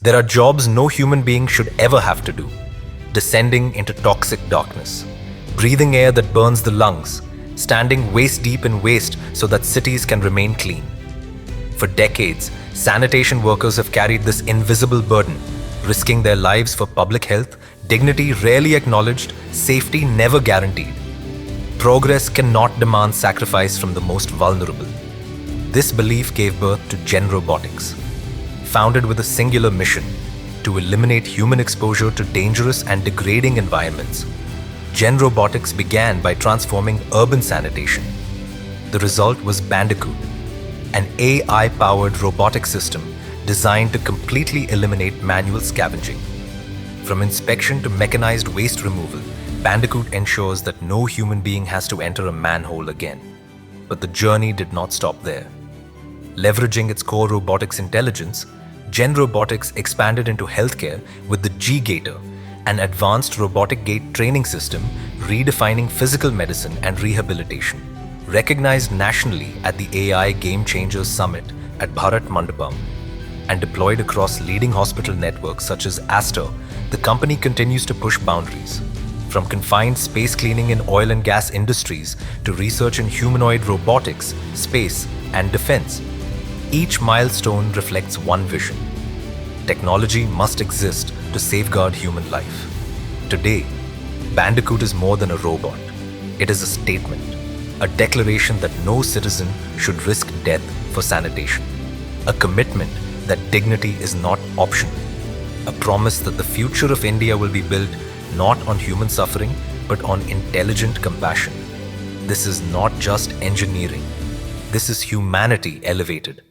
There are jobs no human being should ever have to do. Descending into toxic darkness, breathing air that burns the lungs, standing waist deep in waste so that cities can remain clean. For decades, sanitation workers have carried this invisible burden, risking their lives for public health, dignity rarely acknowledged, safety never guaranteed. Progress cannot demand sacrifice from the most vulnerable. This belief gave birth to Genrobotics, founded with a singular mission: to eliminate human exposure to dangerous and degrading environments. Genrobotics began by transforming urban sanitation. The result was Bandicoot, an AI-powered robotic system designed to completely eliminate manual scavenging. From inspection to mechanized waste removal, Bandicoot ensures that no human being has to enter a manhole again. But the journey did not stop there. Leveraging its core robotics intelligence, Genrobotics expanded into healthcare with the G-Gaiter, an advanced robotic gait training system redefining physical medicine and rehabilitation. Recognized nationally at the AI Game Changers Summit at Bharat Mandapam and deployed across leading hospital networks such as Aster, the company continues to push boundaries. From confined space cleaning in oil and gas industries to research in humanoid robotics, space, and defense, each milestone reflects one vision: technology must exist to safeguard human life. Today, Bandicoot is more than a robot. It is a statement, a declaration that no citizen should risk death for sanitation, a commitment that dignity is not optional, a promise that the future of India will be built not on human suffering but on intelligent compassion. This is not just engineering. This is humanity elevated.